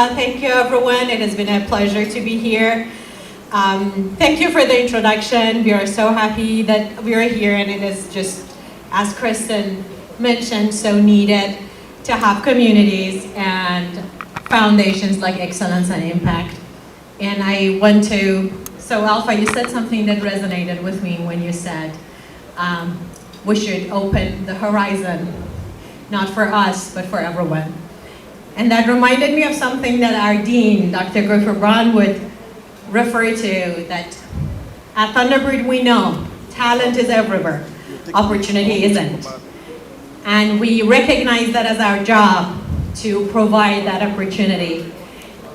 Alpha. Thank you, everyone. It has been a pleasure to be here. Thank you for the introduction. We are so happy that we are here, and it is just, as Kristen mentioned, so needed to have communities and foundations like Excellence and Impact. And I want to, so Alpha, you said something that resonated with me when you said we should open the horizon, not for us, but for everyone. And that reminded me of something that our dean, Dr. Griffith Brown, would refer to, that at Thunderbird we know talent is everywhere, opportunity isn't. And we recognize that as our job to provide that opportunity.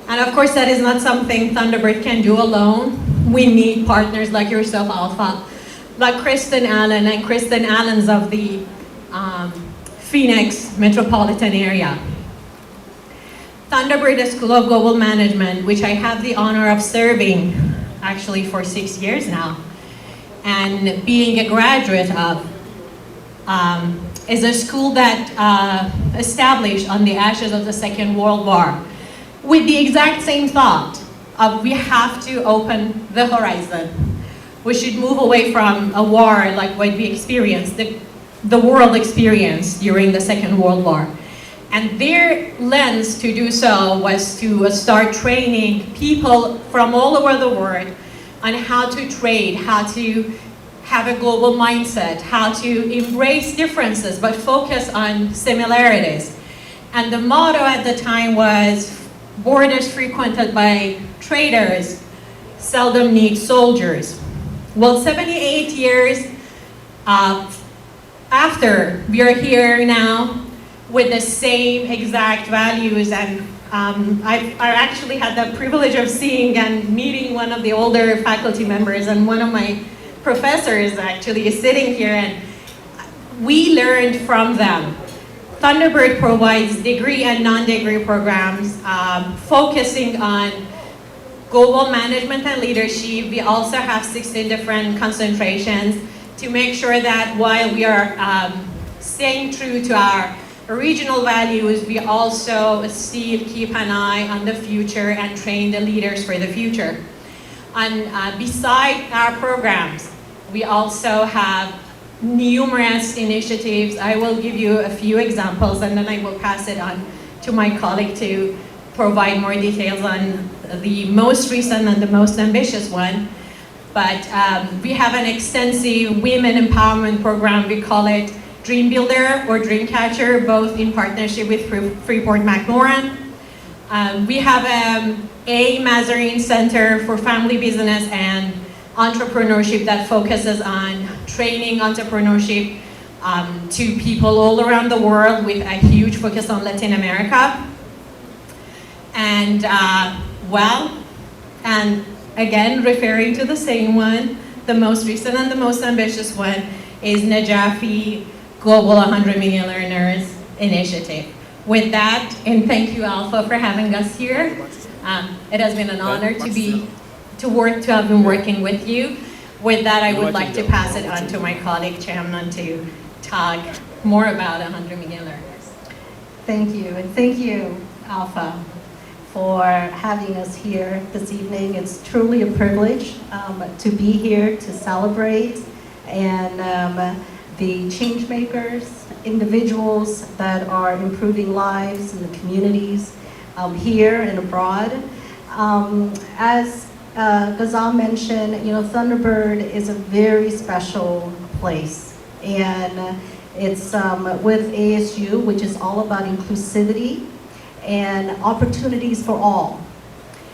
And of course, that is not something Thunderbird can do alone. We need partners like yourself, Alpha, like Kristen Allen and Kristen Allens of the Phoenix metropolitan area. Thunderbird School of Global Management, which I have the honor of serving actually for 6 years now, and being a graduate of, is a school that established on the ashes of the Second World War with the exact same thought of we have to open the horizon. We should move away from a war like what we experienced, the world experienced during the Second World War. And their lens to do so was to start training people from all over the world on how to trade, how to have a global mindset, how to embrace differences but focus on similarities. And the motto at the time was, borders frequented by traders seldom need soldiers. Well, 78 years after, we are here now with the same exact values, and I actually had the privilege of seeing and meeting one of the older faculty members, and one of my professors actually is sitting here, and we learned from them. Thunderbird provides degree and non-degree programs focusing on global management and leadership. We also have 16 different concentrations to make sure that while we are staying true to our original values, we also still keep an eye on the future and train the leaders for the future. And beside our programs, we also have numerous initiatives. I will give you a few examples, and then I will pass it on to my colleague to provide more details on the most recent and the most ambitious one. But we have an extensive women empowerment program. We call it Dream Builder or Dream Catcher, both in partnership with Freeport-McMoRan. We have a Mazarine Center for Family Business and Entrepreneurship that focuses on training entrepreneurship to people all around the world, with a huge focus on Latin America. And and again, referring to the same one, the most recent and the most ambitious one is Najafi Global 100 Million Learners Initiative. With that, and thank you, Alpha, for having us here. It has been an honor to have been working with you. With that, I would like to pass it on to my colleague, Chamnan, to talk more about 100 million learners. Thank you, and thank you, Alpha, for having us here this evening. It's truly a privilege to be here to celebrate and the change makers, individuals that are improving lives in the communities here and abroad. As Ghazal mentioned, Thunderbird is a very special place, and it's with ASU, which is all about inclusivity and opportunities for all.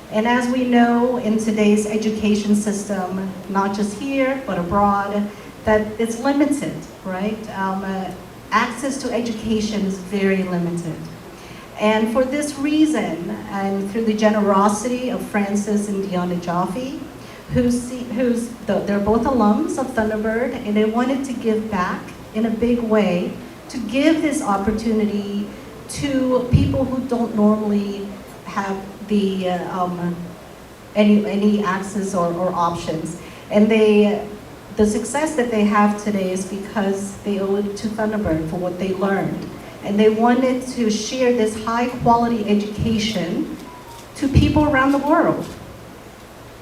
And as we know in today's education system, not just here, but abroad, that it's limited, right? Access to education is very limited. And for this reason, and through the generosity of Francis and Deanna Jaffe, they're both alums of Thunderbird, and they wanted to give back in a big way, to give this opportunity to people who don't normally have the any access or options. And the success that they have today is because they owe it to Thunderbird for what they learned. And they wanted to share this high quality education to people around the world.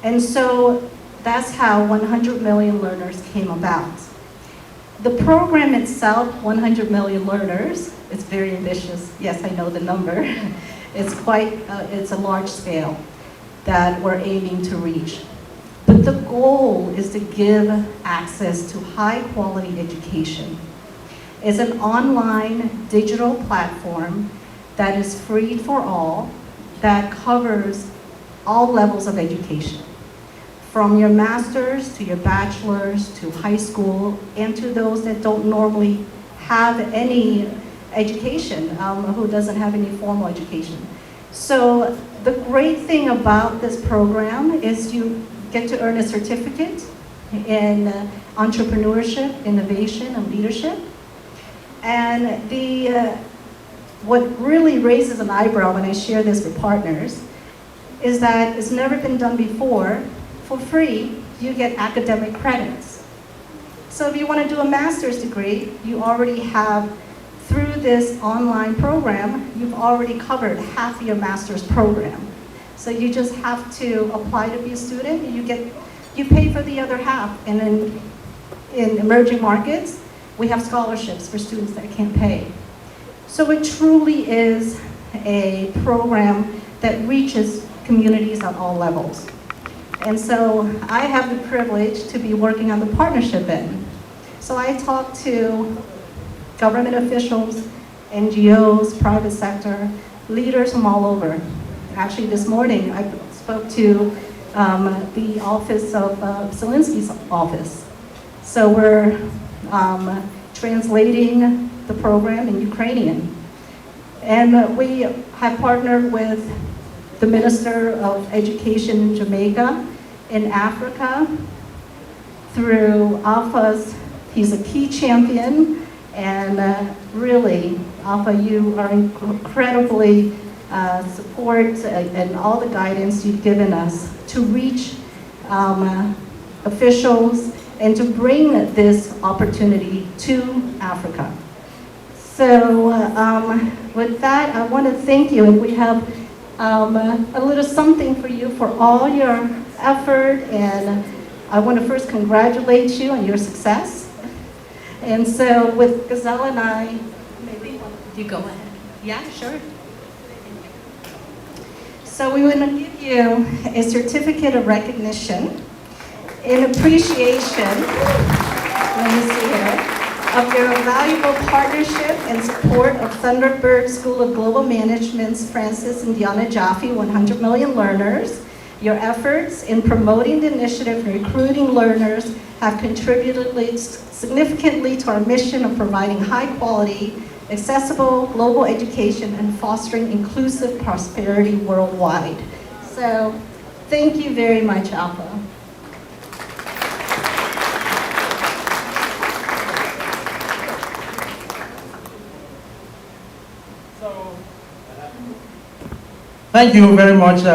And so that's how 100 million learners came about. The program itself, 100 million learners, it's very ambitious. Yes, I know the number. It's it's a large scale that we're aiming to reach. But the goal is to give access to high quality education. It's an online digital platform that is free for all, that covers all levels of education, from your master's to your bachelor's to high school, and to those that don't normally have any education, who doesn't have any formal education. So the great thing about this program is you get to earn a certificate in entrepreneurship, innovation, and leadership. And what really raises an eyebrow when I share this with partners is that it's never been done before. For free, you get academic credits. So if you want to do a master's degree, you already have, through this online program, you've already covered half of your master's program. So you just have to apply to be a student, and you pay for the other half. And then in emerging markets, we have scholarships for students that can't pay. So it truly is a program that reaches communities at all levels. And so I have the privilege to be working on the partnership end. So I talk to government officials, NGOs, private sector, leaders from all over. Actually, this morning I spoke to the office of Zelensky's office. So we're translating the program in Ukrainian. And we have partnered with the Minister of Education in Jamaica, in Africa, through Alpha's, he's a key champion, and really, Alpha, you are incredibly support and all the guidance you've given us to reach officials and to bring this opportunity to Africa. So with that, I want to thank you, and we have a little something for you for all your effort, and I want to first congratulate you on your success. And so with Ghazal and I, maybe you go ahead. Yeah, sure. So we want to give you a certificate of recognition in appreciation, let me see here, of your valuable partnership and support of Thunderbird School of Global Management's Francis and Diana Jaffe 100 Million Learners. Your efforts in promoting the initiative and recruiting learners have contributed significantly to our mission of providing high quality, accessible global education and fostering inclusive prosperity worldwide. So thank you very much, Alpha. Thank you very much.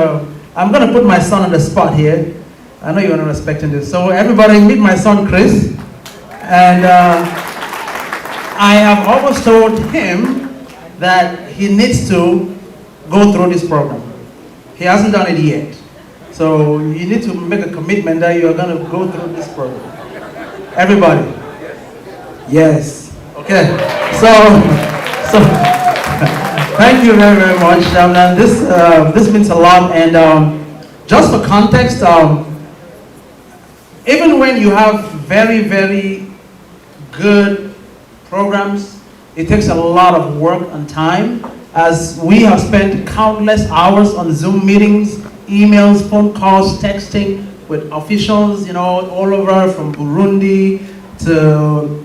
I'm going to put my son on the spot here. I know you're not expecting this. So everybody meet my son, Chris. And I have always told him that he needs to go through this program. He hasn't done it yet. So you need to make a commitment that you're going to go through this program. Everybody. Yes. Okay. So thank you very, very much. This means a lot. And just for context, even when you have very, very good programs, it takes a lot of work and time, as we have spent countless hours on Zoom meetings, emails, phone calls, texting with officials, all over, from Burundi to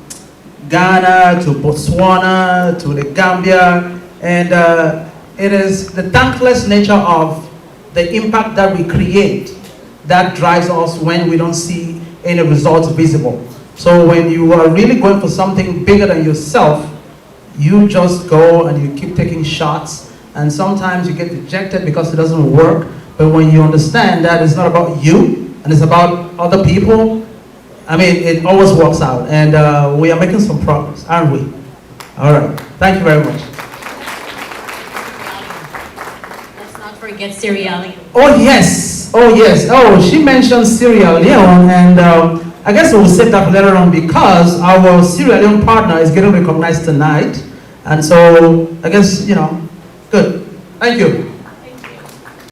Ghana to Botswana to the Gambia. And it is the thankless nature of the impact that we create that drives us when we don't see any results visible. So when you are really going for something bigger than yourself, you just go and you keep taking shots, and sometimes you get rejected because it doesn't work. But when you understand that it's not about you and it's about other people, I mean, it always works out. And we are making some progress, aren't we? All right. Thank you very much. forget Sierra Leone. Oh yes, oh yes. Oh, she mentioned Sierra Leone, and I guess we'll save that for later on because our Sierra Leone partner is getting recognized tonight, and so I guess good. Thank you.